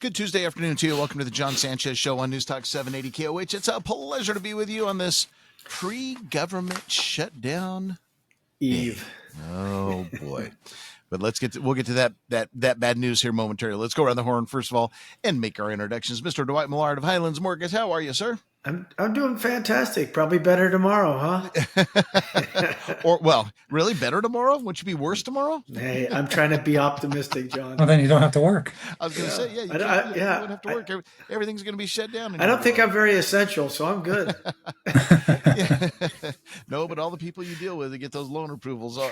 Good Tuesday afternoon to you. Welcome to the Jon Sanchez Show on News Talk 780 KOH. It's a pleasure to be with you on this pre-government shutdown Eve. day. Oh boy. But we'll get to that bad news here momentarily. Let's go around the horn first of all and make our introductions. Mr. Dwight Millard of Highlands Mortgage. How are you, sir? I'm doing fantastic. Probably better tomorrow, huh? Or, well, really better tomorrow? Wouldn't you be worse tomorrow? Hey, I'm trying to be optimistic, John. Well, then you don't have to work. I was going to say, you wouldn't have to work. Everything's going to be shut down. I don't think I'm very essential, so I'm good. No, but all the people you deal with to get those loan approvals are.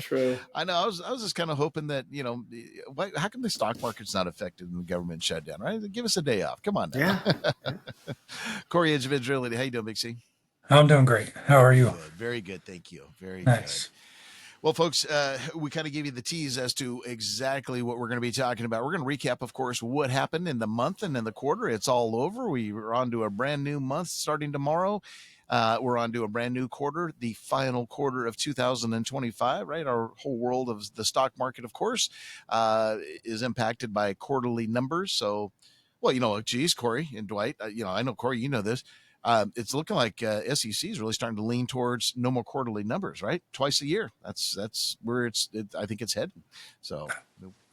True. I know. I was just kind of hoping that, how come the stock market's not affected in the government shutdown, right? Give us a day off. Come on now. Yeah. Cory Edge of Realty. How you doing, Big C? I'm doing great. How are you? Good. Very good. Thank you. Very nice. Good. Well, folks, we kind of gave you the tease as to exactly what we're going to be talking about. We're going to recap, of course, what happened in the month and in the quarter. It's all over. We are on to a brand new month starting tomorrow. We're on to a brand new quarter, the final quarter of 2025, right? Our whole world of the stock market, of course, is impacted by quarterly numbers. So, well, geez, Cory and Dwight, I know, Cory, you know this. It's looking like SEC is really starting to lean towards no more quarterly numbers, right? Twice a year. That's where I think it's heading. So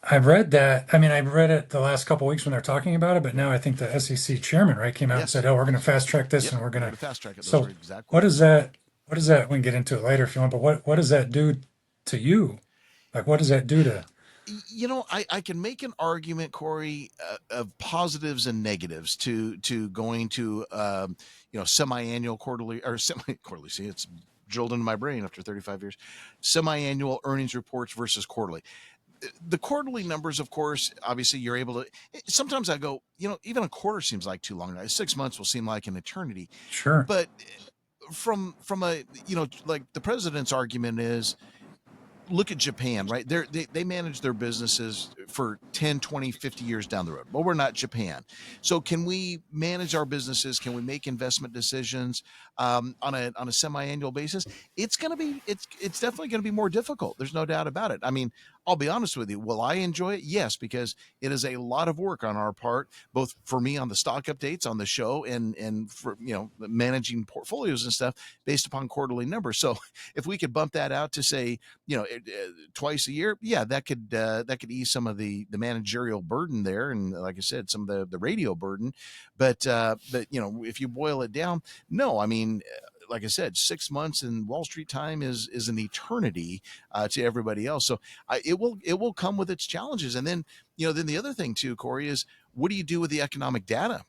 I've read that. I mean, I read it the last couple of weeks when they're talking about it, but now I think the SEC chairman, right, came out and said, "Oh, we're going to fast track this, and we're going to fast track it." So, what is that? What is that? We can get into it later if you want. But what does that do to you? Like, what does that do to? I can make an argument, Cory, of positives and negatives to going to semi-annual, quarterly, or semi-quarterly. See, it's drilled into my brain after 35 years. Semi-annual earnings reports versus quarterly. The quarterly numbers, of course, obviously you're able to. Sometimes I go, even a quarter seems like too long. 6 months will seem like an eternity. Sure. But from a like the president's argument is, look at Japan, right? They manage their businesses for 10, 20, 50 years down the road. Well, we're not Japan. So can we manage our businesses? Can we make investment decisions on a semi-annual basis? It's definitely going to be more difficult. There's no doubt about it. I mean, I'll be honest with you. Will I enjoy it? Yes, because it is a lot of work on our part, both for me on the stock updates on the show and for, managing portfolios and stuff based upon quarterly numbers. So if we could bump that out to say, twice a year, yeah, that could ease some of the managerial burden there, and like I said, some of the radio burden. But if you boil it down, no, I mean, like I said, 6 months in Wall Street time is an eternity to everybody else. So it will come with its challenges. And then then the other thing too, Cory, is what do you do with the economic data?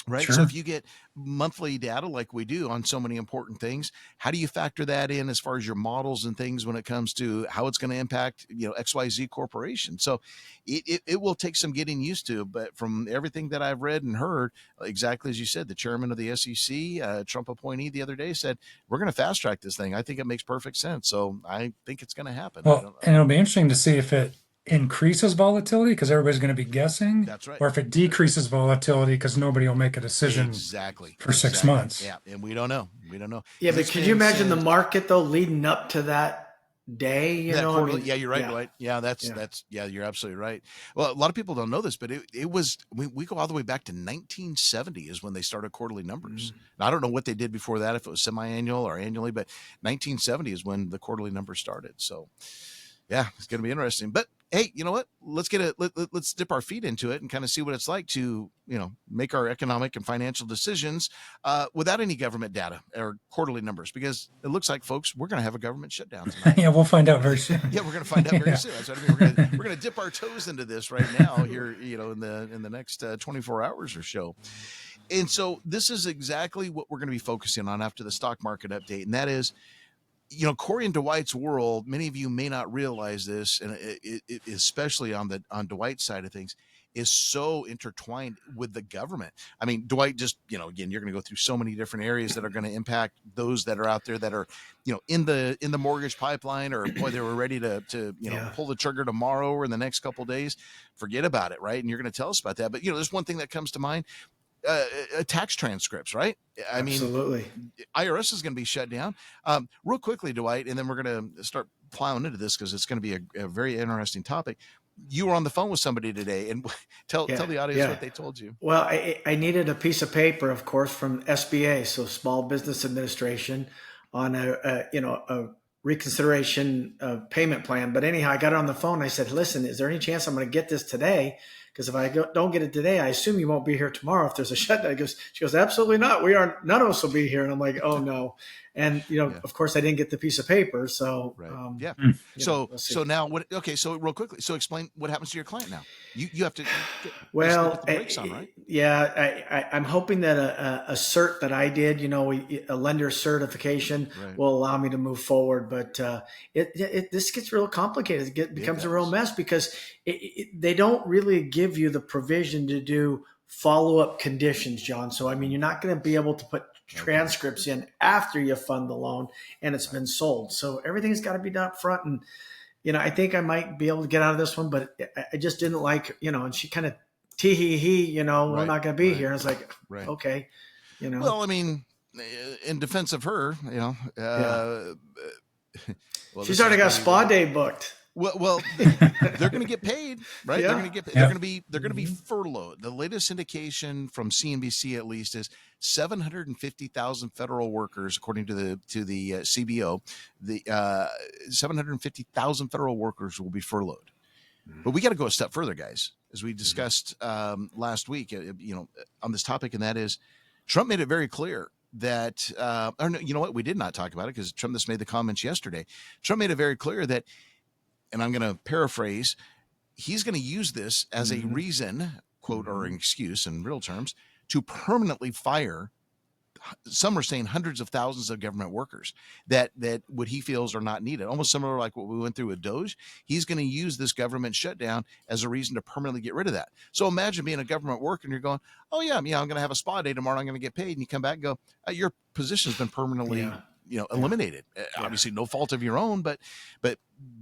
Right. Sure. So if you get monthly data like we do on so many important things, how do you factor that in as far as your models and things when it comes to how it's going to impact, XYZ corporation? So it will take some getting used to. But from everything that I've read and heard, exactly as you said, the chairman of the SEC, Trump appointee the other day, said, we're going to fast track this thing. I think it makes perfect sense. So I think it's going to happen. Well, and it'll be interesting to see if it increases volatility because everybody's going to be guessing. That's right. Or if it decreases volatility because nobody will make a decision for 6 months. Yeah, and we don't know. Yeah, but could you imagine the market though leading up to that day? Yeah, you're right, Dwight. Yeah, that's you're absolutely right. Well, a lot of people don't know this, but it was we go all the way back to 1970 is when they started quarterly numbers. Now, I don't know what they did before that, if it was semi-annual or annually, but 1970 is when the quarterly numbers started. So yeah, it's going to be interesting. But hey, you know what? Let's let's dip our feet into it and kind of see what it's like to, make our economic and financial decisions without any government data or quarterly numbers, because it looks like, folks, we're going to have a government shutdown tonight. Yeah, we'll find out very soon. Yeah, we're going to find out very soon. That's what I mean. We're going to dip our toes into this right now here, in the next 24 hours or so. And so this is exactly what we're going to be focusing on after the stock market update, and that is, Cory and Dwight's world, many of you may not realize this, and it especially on Dwight's side of things, is so intertwined with the government. I mean, Dwight just, again, you're going to go through so many different areas that are going to impact those that are out there that are, in the mortgage pipeline, or boy, they were ready to pull the trigger tomorrow or in the next couple of days. Forget about it, right? And you're going to tell us about that. But there's one thing that comes to mind. Tax transcripts, right? I mean, absolutely. IRS is going to be shut down. Real quickly, Dwight, and then we're going to start plowing into this because it's going to be a very interesting topic. you were on the phone with somebody today, and tell the audience what they told you. Well, I needed a piece of paper, of course, from SBA, so Small Business Administration, on a reconsideration payment plan. But anyhow, I got it on the phone. I said, "Listen, is there any chance I'm going to get this today? Because if I don't get it today, I assume you won't be here tomorrow if there's a shutdown." She goes, "Absolutely not. We aren't. None of us will be here." And I'm like, "Oh no." And of course, I didn't get the piece of paper. So so now what? Okay, so real quickly, so explain what happens to your client now. You have to put the brakes on, right? Yeah, I'm hoping that a cert that I did, a lender certification, will allow me to move forward. But this gets real complicated. It becomes a real mess because they don't really give you the provision to do follow-up conditions, John. So, I mean, you're not going to be able to put transcripts in after you fund the loan and it's been sold. So everything's got to be done up front. And, I think I might be able to get out of this one, but I just didn't like, and she kind of we're not going to be here. And it's like, okay, Well, I mean, in defense of her, she's already got a spa day booked. Well, they're going to get paid, right? Yeah. They're going to be furloughed. The latest indication from CNBC, at least, is 750,000 federal workers, according to the CBO. The 750,000 federal workers will be furloughed. But we got to go a step further, guys, as we discussed last week. On this topic, and that is, Trump made it very clear that, or no, you know what? We did not talk about it because Trump just made the comments yesterday. Trump made it very clear that, and I'm going to paraphrase, he's going to use this as a reason, quote, or an excuse in real terms, to permanently fire, some are saying hundreds of thousands of government workers that what he feels are not needed. Almost similar like what we went through with Doge. He's going to use this government shutdown as a reason to permanently get rid of that. So imagine being a government worker and you're going, oh yeah, I'm going to have a spa day tomorrow. I'm going to get paid. And you come back and go, your position's been permanently eliminated. Obviously no fault of your own, but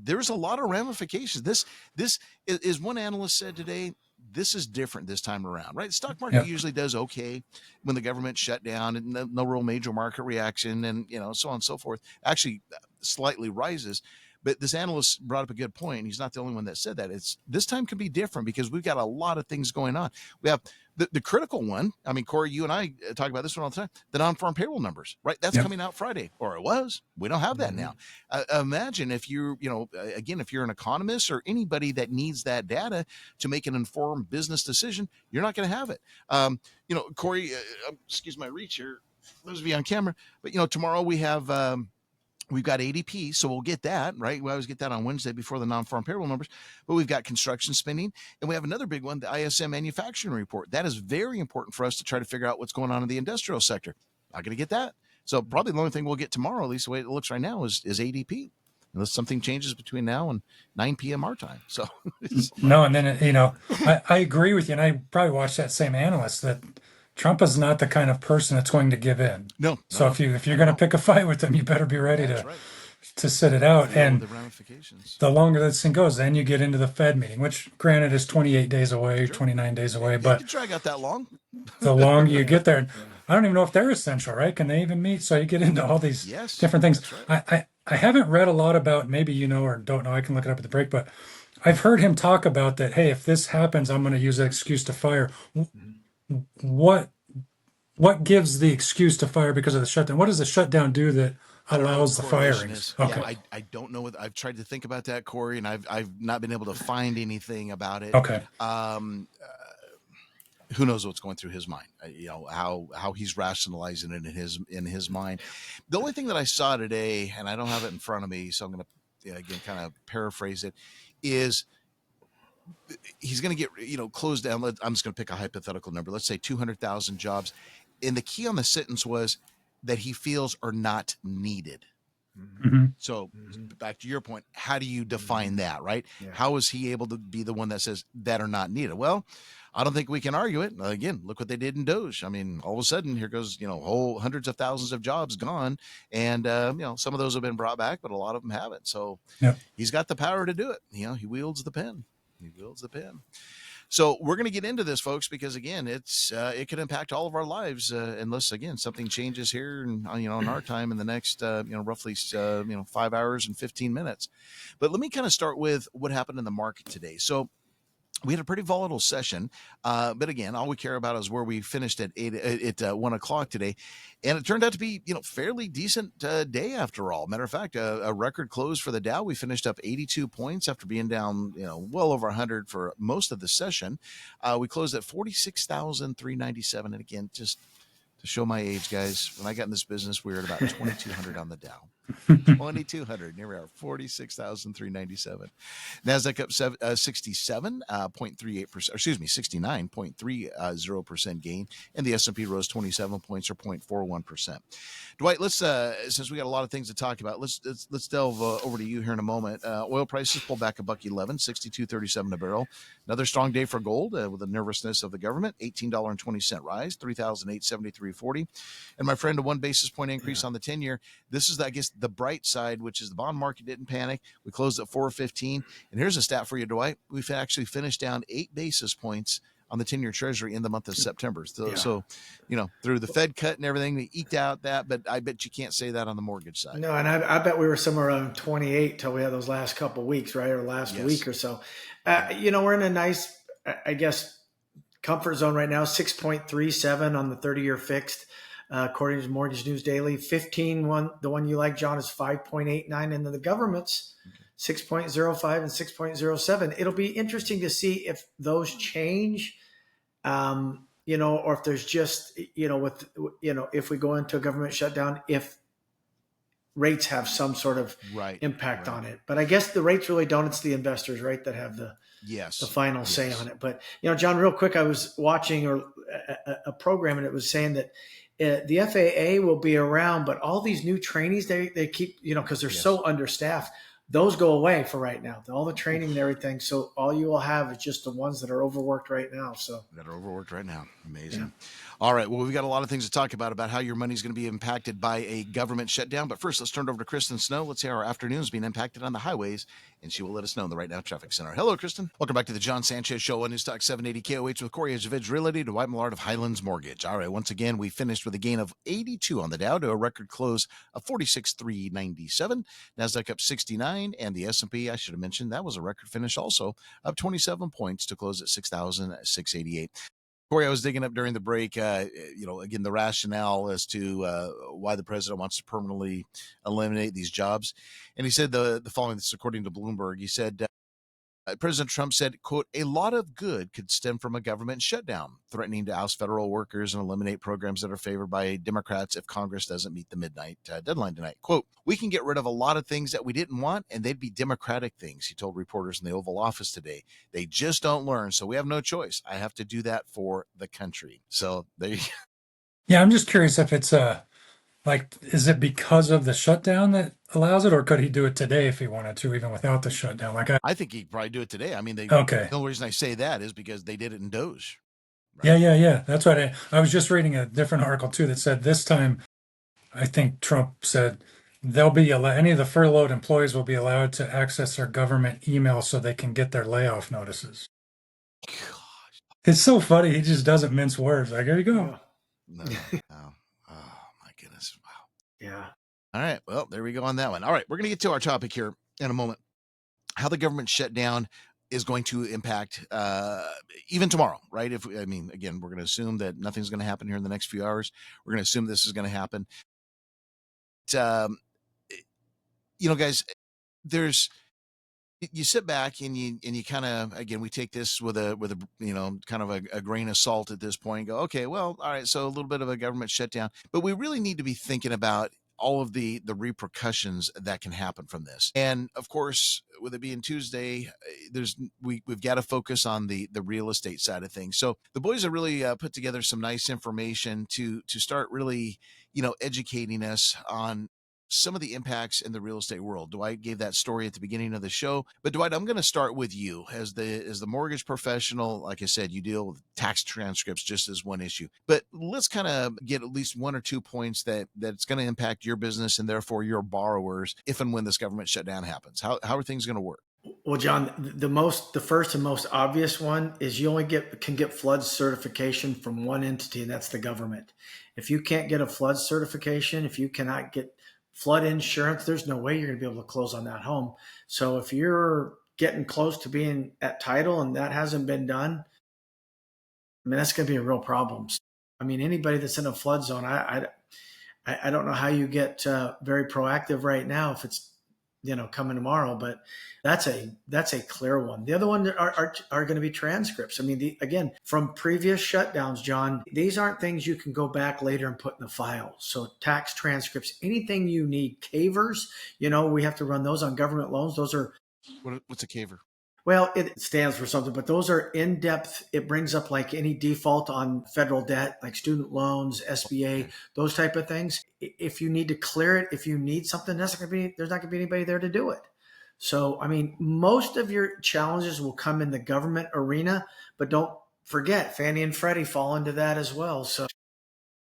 there's a lot of ramifications. This is one analyst said today, this is different this time around, right? The stock market usually does okay when the government shut down and no real major market reaction and, so on and so forth. Actually slightly rises. But this analyst brought up a good point. He's not the only one that said that. This time can be different because we've got a lot of things going on. We have the critical one. I mean, Cory, you and I talk about this one all the time. The non-farm payroll numbers, right? That's coming out Friday, or it was. We don't have that now. Imagine if you're, again, if you're an economist or anybody that needs that data to make an informed business decision, you're not going to have it. Cory, excuse my reach here. Those of you on camera, but tomorrow we have. We've got ADP, so we'll get that, right? We always get that on Wednesday before the non-farm payroll numbers. But we've got construction spending, and we have another big one, the ISM manufacturing report. That is very important for us to try to figure out what's going on in the industrial sector. Not going to get that. So probably the only thing we'll get tomorrow, at least the way it looks right now, is ADP, unless something changes between now and 9 p.m. our time. So no, and then, I agree with you, and I probably watched that same analyst that Trump is not the kind of person that's going to give in. No. So if you're going to pick a fight with him, you better be ready to sit it out. And the ramifications. The longer this thing goes, then you get into the Fed meeting, which granted is 28 days away, 29 days away. But you drag out that long. The longer you get there, I don't even know if they're essential, right? Can they even meet? So you get into all these different things. Right. I haven't read a lot about, maybe or don't know, I can look it up at the break, but I've heard him talk about that, hey, if this happens, I'm going to use that excuse to fire. What gives the excuse to fire because of the shutdown? What does the shutdown do that allows the firings? Okay. Yeah, I don't know. I've tried to think about that, Cory, and I've not been able to find anything about it. Okay. Who knows what's going through his mind? How he's rationalizing it in his mind. The only thing that I saw today, and I don't have it in front of me, so I'm going to again kind of paraphrase it, is he's going to get closed down. I'm just going to pick a hypothetical number. Let's say 200,000 jobs. And the key on the sentence was that he feels are not needed. Mm-hmm. So back to your point, how do you define that, right? Yeah. How is he able to be the one that says that are not needed? Well, I don't think we can argue it. Again, look what they did in Doge. I mean, all of a sudden here goes, whole hundreds of thousands of jobs gone. And, some of those have been brought back, but a lot of them haven't. So he's got the power to do it. He wields the pen. So we're going to get into this, folks, because again, it could impact all of our lives unless again something changes here, and in our time in the next roughly 5 hours and 15 minutes. But let me kind of start with what happened in the market today. So we had a pretty volatile session, but again, all we care about is where we finished at 1 o'clock today, and it turned out to be fairly decent day after all. Matter of fact, a record close for the Dow. We finished up 82 points after being down well over 100 for most of the session. We closed at 46,397, and again, just to show my age, guys, when I got in this business, we were at about 2,200 on the Dow. 2,200. Here we are, 46,397. Nasdaq up 67.38%. Excuse me, 69.30% gain, and the S&P rose 27 points or 0.41%. Dwight, let's since we got a lot of things to talk about, let's delve over to you here in a moment. Oil prices pulled back $1.11, 62.37 a barrel. Another strong day for gold with the nervousness of the government. $18.20 rise, 3,873.40. And my friend, a 1 basis point increase on the 10-year. This is, I guess, the bright side, which is the bond market didn't panic. We closed at 415. And here's a stat for you, Dwight. We've actually finished down 8 basis points on the 10-year Treasury in the month of September. So, through the Fed cut and everything, they eked out that, but I bet you can't say that on the mortgage side. No, and I bet we were somewhere around 28 till we had those last couple of weeks, right? Or last week or so. We're in a nice, I guess, comfort zone right now, 6.37 on the 30-year fixed. According to Mortgage News Daily, 15, the one you like, John, is 5.89, and then the government's 6.05 and 6.07. It'll be interesting to see if those change, or if there's just, if we go into a government shutdown, if rates have some sort of impact on it. But I guess the rates really don't. It's the investors, right, that have the final say on it. But, John, real quick, I was watching a program, and it was saying that the FAA will be around, but all these new trainees, they keep, because they're so understaffed, those go away for right now. All the training and everything. So all you will have is just the ones that are overworked right now. Amazing. Yeah. All right. Well, we've got a lot of things to talk about how your money is going to be impacted by a government shutdown. But first, let's turn it over to Kristen Snow. Let's see how our afternoon is being impacted on the highways, and she will let us know in the Right Now Traffic Center. Hello, Kristen. Welcome back to the Jon Sanchez Show on Newstalk 780 KOH with Cory Edge of Edge Realty, Dwight Millard of Highlands Mortgage. All right. Once again, we finished with a gain of 82 on the Dow to a record close of 46,397. Nasdaq up 69, and the S&P, I should have mentioned, that was a record finish also, up 27 points to close at 6,688. Cory, I was digging up during the break, again, the rationale as to why the president wants to permanently eliminate these jobs. And he said the following, this is according to Bloomberg. He said, President Trump said, quote, a lot of good could stem from a government shutdown, threatening to oust federal workers and eliminate programs that are favored by Democrats if Congress doesn't meet the midnight deadline tonight. Quote, we can get rid of a lot of things that we didn't want, and they'd be Democratic things, he told reporters in the Oval Office today. They just don't learn, so we have no choice. I have to do that for the country. So there you go. Yeah, I'm just curious if it's is it because of the shutdown that allows it, or could he do it today if he wanted to, even without the shutdown? I think he'd probably do it today. I mean, the only reason I say that is because they did it in Doge. Right? Yeah. That's what I was just reading a different article too that said this time, I think Trump said they'll be any of the furloughed employees will be allowed to access their government email so they can get their layoff notices. Gosh. It's so funny. He just doesn't mince words. Like, there you go. No. Oh, my goodness. Wow. Yeah. All right. Well, there we go on that one. All right. We're going to get to our topic here in a moment. How the government shutdown is going to impact even tomorrow, right? Again, we're going to assume that nothing's going to happen here in the next few hours. We're going to assume this is going to happen. Guys, you sit back and you kind of, again, we take this with a kind of a grain of salt at this point and go, okay, well, all right, so a little bit of a government shutdown, but we really need to be thinking about all of the repercussions that can happen from this. And of course, with it being Tuesday, we've got to focus on the real estate side of things. So the boys have really put together some nice information to start really, educating us on some of the impacts in the real estate world. Dwight gave that story at the beginning of the show, but Dwight, I'm going to start with you as the mortgage professional. Like I said, you deal with tax transcripts just as one issue, but let's kind of get at least 1 or 2 points that's going to impact your business and therefore your borrowers if and when this government shutdown happens. How are things going to work? Well, John, the first and most obvious one is you only can get flood certification from one entity, and that's the government. If you can't get a flood certification, if you cannot get flood insurance, there's no way you're going to be able to close on that home. So if you're getting close to being at title and that hasn't been done, I mean, that's going to be a real problem. I mean, anybody that's in a flood zone, I don't know how you get very proactive right now if it's coming tomorrow, but that's a clear one. The other one are going to be transcripts. I mean, again, from previous shutdowns, John, these aren't things you can go back later and put in the file. So tax transcripts, anything you need, cavers, we have to run those on government loans. Those are what's a caver? Well, it stands for something, but those are in-depth. It brings up like any default on federal debt, like student loans, SBA, those type of things. If you need to clear it, if you need something, there's not going to be anybody there to do it. So, I mean, most of your challenges will come in the government arena, but don't forget Fannie and Freddie fall into that as well. So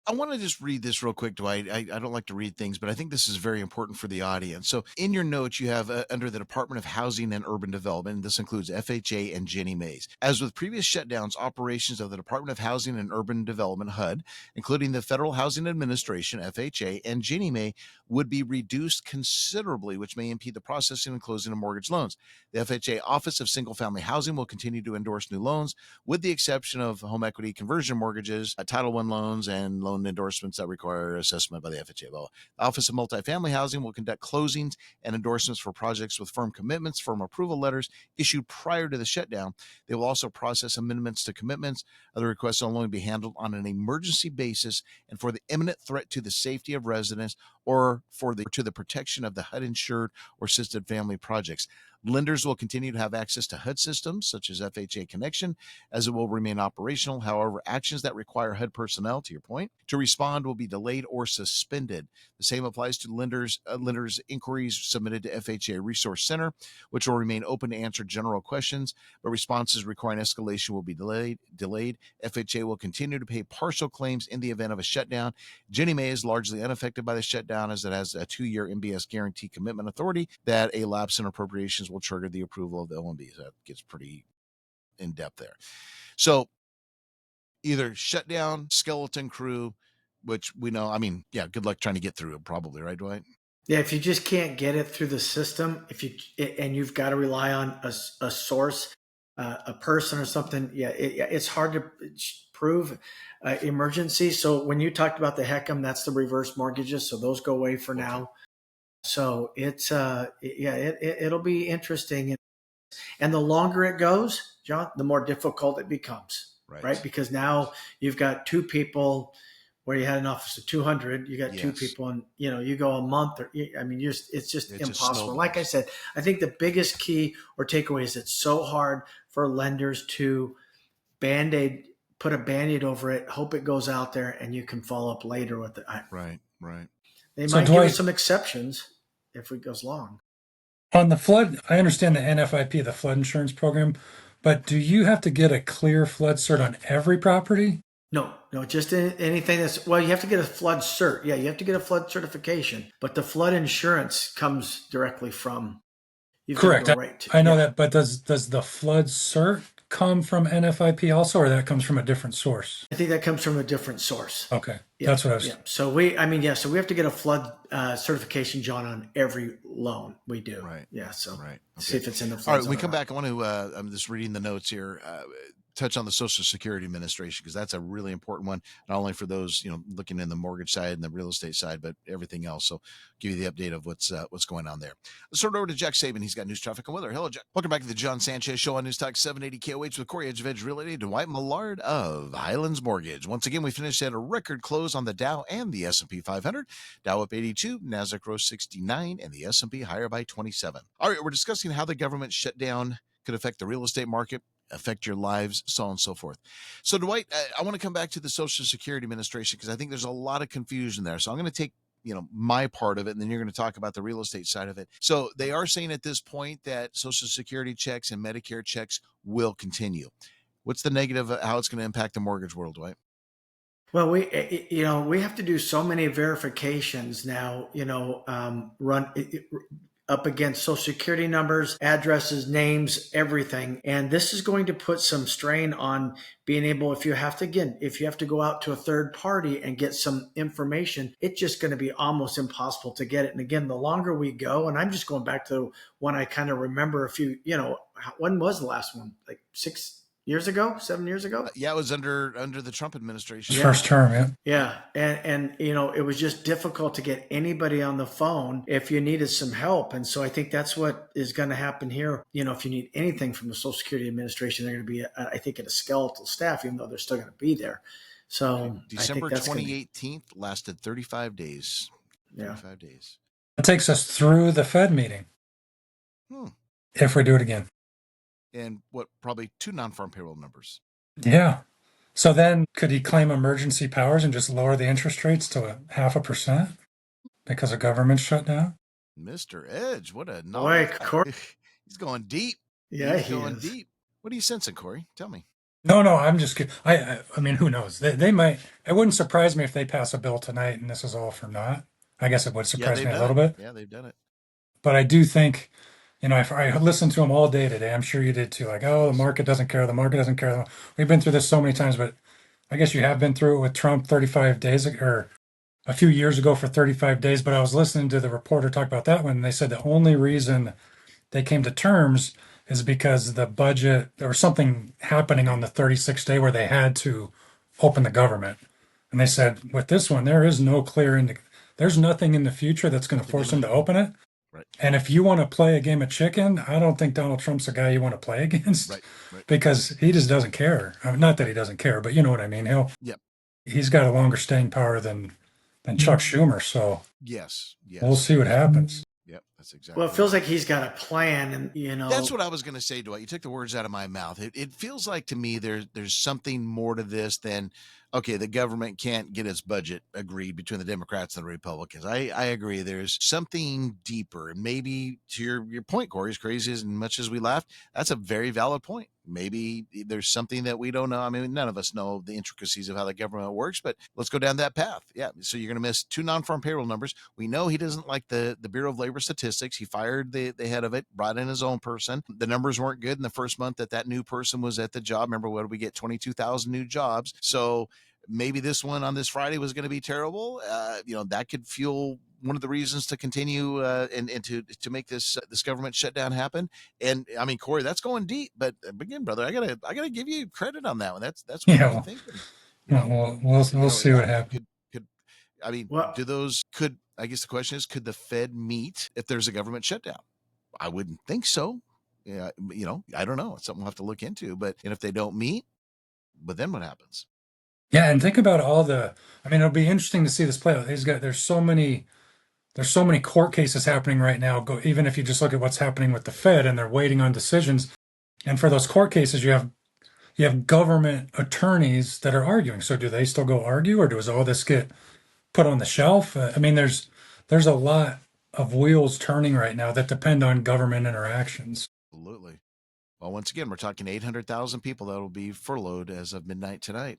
I want to just read this real quick, Dwight. I don't like to read things, but I think this is very important for the audience. So in your notes, you have under the Department of Housing and Urban Development, this includes FHA and Ginnie Mae's. As with previous shutdowns, operations of the Department of Housing and Urban Development, HUD, including the Federal Housing Administration, FHA, and Ginnie Mae, would be reduced considerably, which may impede the processing and closing of mortgage loans. The FHA Office of Single Family Housing will continue to endorse new loans, with the exception of home equity conversion mortgages, Title I loans, and loan endorsements that require assessment by the FHA. Well, the Office of Multifamily Housing will conduct closings and endorsements for projects with firm commitments, firm approval letters issued prior to the shutdown. They will also process amendments to commitments. Other requests will only be handled on an emergency basis and for the imminent threat to the safety of residents or to the protection of the HUD insured or assisted family projects. Lenders will continue to have access to HUD systems such as FHA Connection, as it will remain operational. However, actions that require HUD personnel, to your point, to respond will be delayed or suspended. The same applies to lenders' inquiries submitted to FHA Resource Center, which will remain open to answer general questions, but responses requiring escalation will be delayed. FHA will continue to pay partial claims in the event of a shutdown. Ginnie Mae is largely unaffected by the shutdown, as it has a 2-year MBS guarantee commitment authority that a lapse in appropriations will trigger the approval of the OMB. So that gets pretty in depth there. So either shutdown, skeleton crew, which we know, I mean, yeah, good luck trying to get through it probably, right, Dwight? Yeah, if you just can't get it through the system, and you've got to rely on a source, a person or something, it's hard to prove emergency. So when you talked about the HECM, that's the reverse mortgages, so those go away for now. So it's it'll be interesting, and the longer it goes, John, the more difficult it becomes, right? Because now you've got two people where you had an office of 200, you got two people, and you go a month, it's just impossible. Like I said, I think the biggest key or takeaway is it's so hard for lenders to put a Band-Aid over it, hope it goes out there, and you can follow up later with it. Right. They might give us some exceptions if it goes long. On the flood, I understand the NFIP, the flood insurance program, but do you have to get a clear flood cert on every property? No, just anything you have to get a flood cert. Yeah, you have to get a flood certification, but the flood insurance comes directly from. Correct. I know that, but does the flood cert come from NFIP also, or that comes from a different source? I think that comes from a different source. Okay, that's what I was. Yeah. So we have to get a flood certification, John, on every loan we do. Right. Yeah. So okay. See if it's in the flood. All right, we come back. I want to. I'm just reading the notes here. Touch on the Social Security Administration, because that's a really important one, not only for those looking in the mortgage side and the real estate side, but everything else. So give you the update of what's going on there. Let's turn it over to Jack Saban. He's got news, traffic, and weather. Hello, Jack. Welcome back to the Jon Sanchez Show on News Talk 780 KOH with Cory Edge of Edge Realty, Dwight Millard of Highlands Mortgage. Once again, we finished at a record close on the Dow and the S&P 500. Dow up 82, NASDAQ rose 69, and the S&P higher by 27. All right, we're discussing how the government shutdown could affect the real estate market, affect your lives, so on and so forth. So, Dwight, I want to come back to the Social Security Administration, because I think there's a lot of confusion there. So I'm going to take my part of it, and then you're going to talk about the real estate side of it. So they are saying at this point that Social Security checks and Medicare checks will continue. What's the negative of how it's going to impact the mortgage world, Dwight? Well, we have to do so many verifications now, up against social security numbers, addresses, names, everything. And this is going to put some strain on being able, if you have to go out to a third party and get some information, it's just going to be almost impossible to get it. And again, the longer we go, and I'm just going back to when I kind of remember a few, when was the last one? Like 7 years ago? Yeah, it was under the Trump administration. First term, yeah. And it was just difficult to get anybody on the phone if you needed some help. And so I think that's what is going to happen here. If you need anything from the Social Security Administration, they're going to be, I think, at a skeletal staff, even though they're still going to be there. So December 2018 lasted 35 days. 35 days. It takes us through the Fed meeting. If we do it again. And probably 2 non-farm payroll numbers. Yeah. So then could he claim emergency powers and just lower the interest rates to 0.5% because of government shutdown? Mr. Edge, what a boy, Cory. He's going deep. Yeah, he's going deep. What are you sensing, Cory? Tell me. No, I'm just kidding. I mean, who knows? They might. It wouldn't surprise me if they pass a bill tonight and this is all for naught. I guess it would surprise me a little bit. Yeah, they've done it. But I do think, I listened to them all day today. I'm sure you did too. Like, oh, the market doesn't care. The market doesn't care. We've been through this so many times, but I guess you have been through it with Trump 35 days or a few years ago for 35 days. But I was listening to the reporter talk about that one. And they said the only reason they came to terms is because the budget, there was something happening on the 36th day where they had to open the government. And they said, with this one, there is no clear there's nothing in the future that's going to force them to open it. Right. And if you want to play a game of chicken, I don't think Donald Trump's the guy you want to play against. Right. Because he just doesn't care. I mean, not that he doesn't care, but you know what I mean. He's got a longer staying power than Chuck Schumer. So yes, we'll see what happens. Yep, that's exactly. Well, it feels like he's got a plan, and that's what I was going to say, Dwight. You took the words out of my mouth. It feels like to me there's something more to this than, okay, the government can't get its budget agreed between the Democrats and the Republicans. I agree. There's something deeper, and maybe to your point, Cory, as crazy as much as we laughed, that's a very valid point. Maybe there's something that we don't know. I mean, none of us know the intricacies of how the government works, but let's go down that path. Yeah. So you're going to miss 2 non-farm payroll numbers. We know he doesn't like the Bureau of Labor Statistics. He fired the head of it, brought in his own person. The numbers weren't good in the first month that new person was at the job. Remember, what did we get? 22,000 new jobs. So maybe this one on this Friday was going to be terrible. That could fuel one of the reasons to continue and to make this government shutdown happen. And I mean, Cory, that's going deep. But again, brother, I gotta give you credit on that one. That's what I'm thinking. We'll see what happens. I guess the question is, could the Fed meet if there's a government shutdown? I wouldn't think so. Yeah, I don't know. It's something we'll have to look into. But if they don't meet, but then what happens? Yeah, and think about it'll be interesting to see this play out. There's so many court cases happening right now. Even if you just look at what's happening with the Fed and they're waiting on decisions. And for those court cases, you have government attorneys that are arguing. So do they still go argue, or does all this get put on the shelf? There's a lot of wheels turning right now that depend on government interactions. Absolutely. Well, once again, we're talking 800,000 people that will be furloughed as of midnight tonight.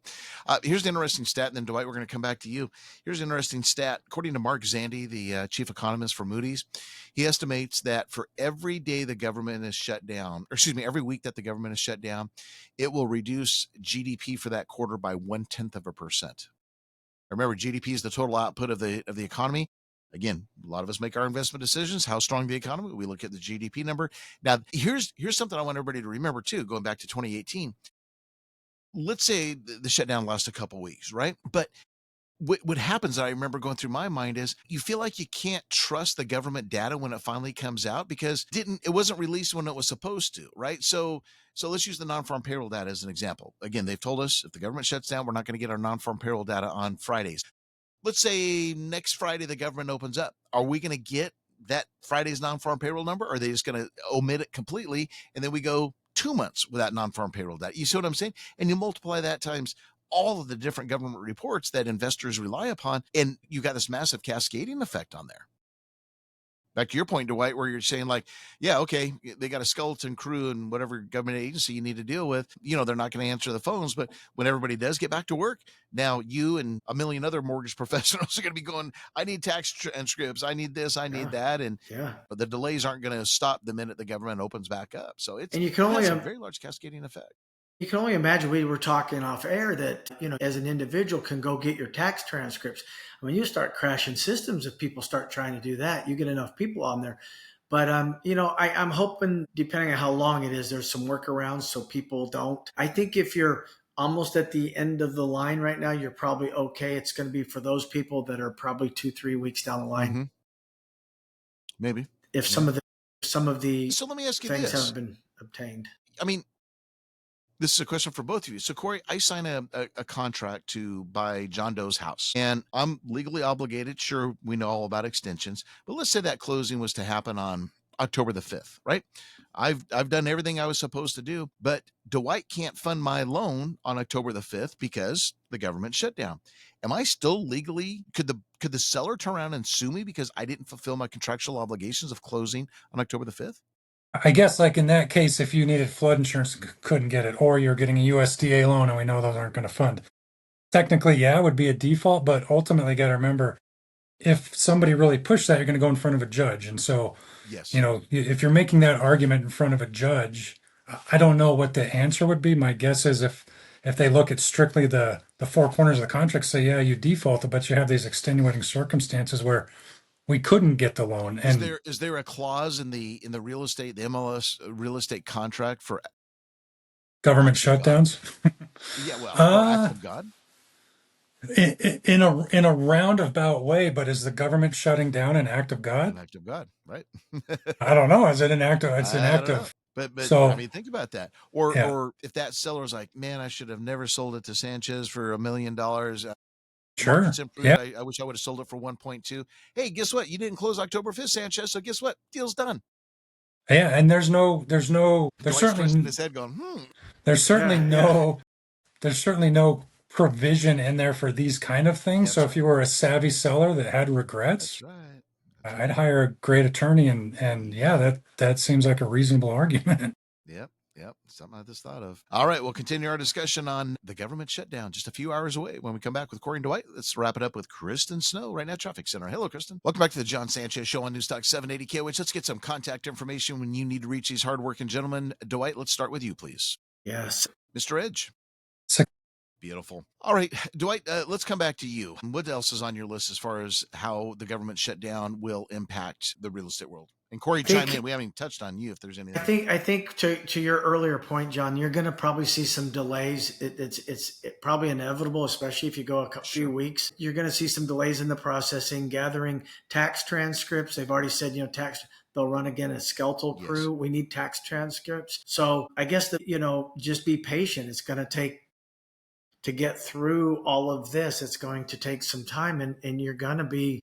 Here's the interesting stat, and then, Dwight, we're going to come back to you. Here's an interesting stat. According to Mark Zandi, the chief economist for Moody's, he estimates that for every day the government is shut down, every week that the government is shut down, it will reduce GDP for that quarter by 0.1%. Remember, GDP is the total output of the economy. Again, a lot of us make our investment decisions. How strong the economy? We look at the GDP number. Now, here's something I want everybody to remember too. Going back to 2018, let's say the shutdown lasts a couple weeks, right? But what happens, I remember going through my mind, is you feel like you can't trust the government data when it finally comes out because it wasn't released when it was supposed to, right? So let's use the non-farm payroll data as an example. Again, they've told us if the government shuts down, we're not going to get our non-farm payroll data on Fridays. Let's say next Friday the government opens up. Are we going to get that Friday's non-farm payroll number? Or are they just going to omit it completely? And then we go 2 months without non-farm payroll data. You see what I'm saying? And you multiply that times all of the different government reports that investors rely upon, and you got this massive cascading effect on there. back to your point, Dwight, where you're saying like, yeah, okay, they got a skeleton crew and whatever government agency you need to deal with, they're not going to answer the phones. But when everybody does get back to work, now you and a million other mortgage professionals are going to be going, I need tax transcripts. I need this, I need that. And the delays aren't going to stop the minute the government opens back up. So it has a very large cascading effect. You can only imagine, we were talking off air that, as an individual can go get your tax transcripts. I mean, you start crashing systems if people start trying to do that. You get enough people on there. But, I'm hoping, depending on how long it is, there's some workarounds so people don't. I think if you're almost at the end of the line right now, you're probably okay. It's going to be for those people that are probably 2-3 weeks down the line. Mm-hmm. Maybe. If some of the so let me ask you things this. haven't been obtained. I mean, this is a question for both of you. So, Cory, I sign a contract to buy John Doe's house, and I'm legally obligated. Sure, we know all about extensions, but let's say that closing was to happen on October the 5th, right? I've done everything I was supposed to do, but Dwight can't fund my loan on October the 5th because the government shut down. Am I still legally, could the seller turn around and sue me because I didn't fulfill my contractual obligations of closing on October the 5th? I guess like in that case, if you needed flood insurance, couldn't get it, or you're getting a USDA loan and we know those aren't going to fund. Technically, yeah, it would be a default, but ultimately got to remember, if somebody really pushed that, you're going to go in front of a judge. And so, yes, if you're making that argument in front of a judge, I don't know what the answer would be. My guess is if they look at strictly the four corners of the contract, say, yeah, you defaulted, but you have these extenuating circumstances where we couldn't get the loan. And is there a clause in the real estate, the MLS real estate contract for government shutdowns? Yeah, well, act of God. In a roundabout way, but is the government shutting down an act of God? An act of God, right? I don't know. Is it an act of? It's an act of. But so, I mean, think about that. Or if that seller's like, man, I should have never sold it to Sanchez for $1 million. Sure. Yeah. I wish I would have sold it for 1.2. Hey, guess what? You didn't close October 5th, Sanchez. So guess what? Deal's done. Yeah, and there's certainly in his head going, There's certainly no provision in there for these kind of things. So if you were a savvy seller that had regrets, I'd hire a great attorney, and yeah, that seems like a reasonable argument. Yep. Something I just thought of. All right, we'll continue our discussion on the government shutdown just a few hours away. When we come back with Cory and Dwight, let's wrap it up with Kristen Snow right now, Traffic Center. Hello, Kristen. Welcome back to the Jon Sanchez Show on Newstalk 780 KOH. Let's get some contact information when you need to reach these hardworking gentlemen. Dwight, let's start with you, please. Yes. Mr. Edge. Beautiful. All right, Dwight, let's come back to you. What else is on your list as far as how the government shutdown will impact the real estate world? And Cory, chime in. We haven't even touched on you if there's anything. I think to your earlier point, John, you're going to probably see some delays. It's probably inevitable, especially if you go a few weeks. You're going to see some delays in the processing, gathering tax transcripts. They've already said, they'll run again a skeletal crew. Yes. We need tax transcripts. So I guess that, just be patient. It's going to take, to get through all of this, it's going to take some time, and you're going to be,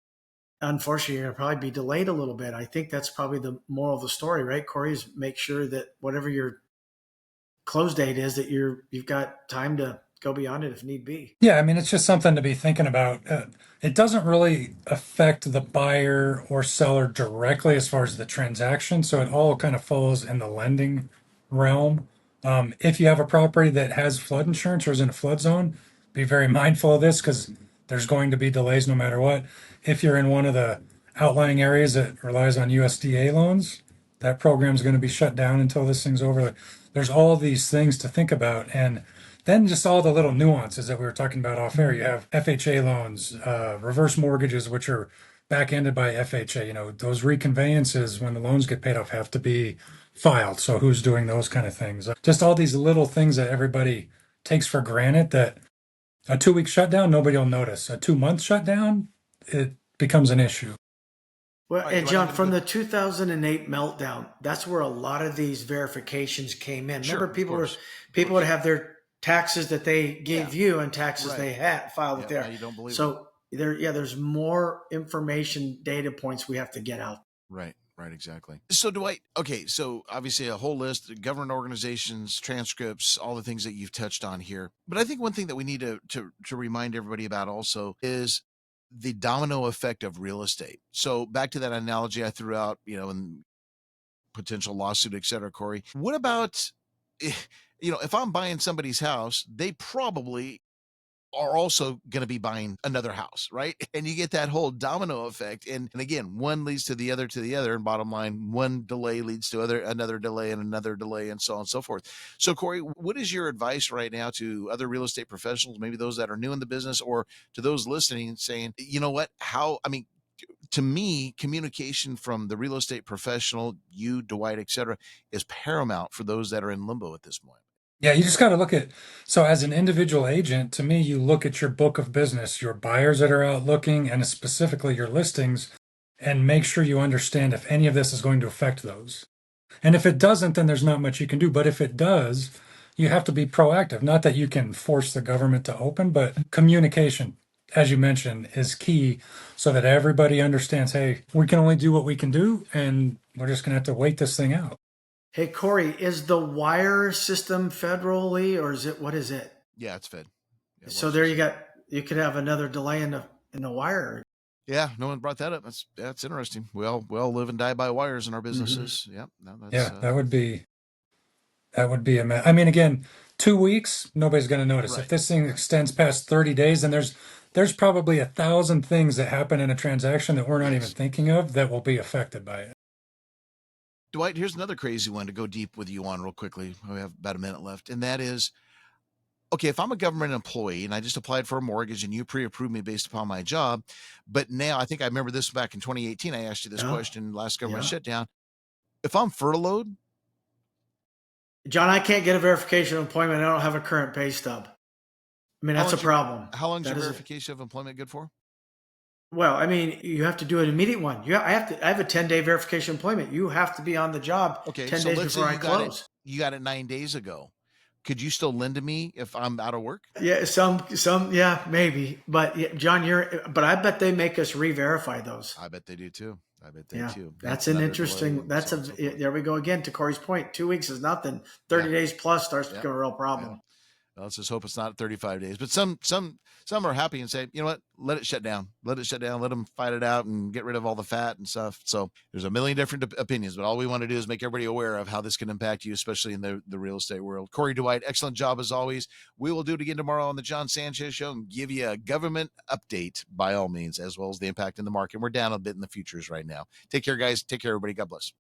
unfortunately, you're going to probably be delayed a little bit. I think that's probably the moral of the story, right, Cory, is make sure that whatever your close date is, that you've got time to go beyond it if need be. Yeah, I mean, it's just something to be thinking about. It doesn't really affect the buyer or seller directly as far as the transaction, so it all kind of falls in the lending realm. If you have a property that has flood insurance or is in a flood zone, be very mindful of this because there's going to be delays no matter what. If you're in one of the outlying areas that relies on USDA loans, that program is going to be shut down until this thing's over. There's all these things to think about. And then just all the little nuances that we were talking about off air. You have FHA loans, reverse mortgages, which are back-ended by FHA. Those reconveyances, when the loans get paid off, have to be filed. So who's doing those kind of things? Just all these little things that everybody takes for granted, that a 2-week shutdown, nobody will notice. A 2-month shutdown, it becomes an issue. Well, and John, from the 2008 meltdown, that's where a lot of these verifications came in. Remember, people would have their taxes that they gave you and taxes they had filed with there. You don't believe so there's more information, data points we have to get out. Right, exactly. So Dwight, okay, so obviously a whole list, government organizations, transcripts, all the things that you've touched on here. But I think one thing that we need to remind everybody about also is the domino effect of real estate. So back to that analogy I threw out, in potential lawsuit, et cetera, Cory, what about, if I'm buying somebody's house, they probably are also going to be buying another house, right? And you get that whole domino effect. And again, one leads to the other, and bottom line, one delay leads to another delay and another delay, and so on and so forth. So Cory, what is your advice right now to other real estate professionals, maybe those that are new in the business, or to those listening saying, you know what, to me, communication from the real estate professional, you, Dwight, et cetera, is paramount for those that are in limbo at this point. Yeah, you just got to look at, so as an individual agent, to me, you look at your book of business, your buyers that are out looking, and specifically your listings, and make sure you understand if any of this is going to affect those. And if it doesn't, then there's not much you can do. But if it does, you have to be proactive. Not that you can force the government to open, but communication, as you mentioned, is key so that everybody understands, hey, we can only do what we can do, and we're just going to have to wait this thing out. Hey, Cory, is the wire system federally, or what is it? Yeah, it's Fed. Yeah, so there you could have another delay in the wire. Yeah, no one brought that up. That's interesting. We all live and die by wires in our businesses. Mm-hmm. That would be a mess. I mean, again, 2 weeks, nobody's going to notice. Right. If this thing extends past 30 days, then there's probably 1,000 things that happen in a transaction that we're not even thinking of that will be affected by it. Dwight, here's another crazy one to go deep with you on real quickly. We have about a minute left. And that is, okay, if I'm a government employee and I just applied for a mortgage and you pre-approved me based upon my job, but now I think I remember this back in 2018, I asked you this question, last government shutdown. If I'm furloughed, John, I can't get a verification of employment. I don't have a current pay stub. I mean, that's a problem. How long is your verification of employment good for? Well, I mean, you have to do an immediate one. I have a 10-day verification of employment. You have to be on the job 10 days before I close. You got it 9 days ago. Could you still lend to me if I'm out of work? Yeah, yeah, maybe. But John, but I bet they make us re-verify those. I bet they do too. That's an interesting, there we go again to Cory's point. 2 weeks is nothing. 30 days plus starts to become a real problem. Yeah. Well, let's just hope it's not 35 days. But some are happy and say, you know what, let it shut down. Let them fight it out and get rid of all the fat and stuff. So there's a million different opinions, but all we want to do is make everybody aware of how this can impact you, especially in the real estate world. Cory, Dwight, excellent job as always. We will do it again tomorrow on the Jon Sanchez Show and give you a government update by all means, as well as the impact in the market. We're down a bit in the futures right now. Take care, guys. Take care, everybody. God bless.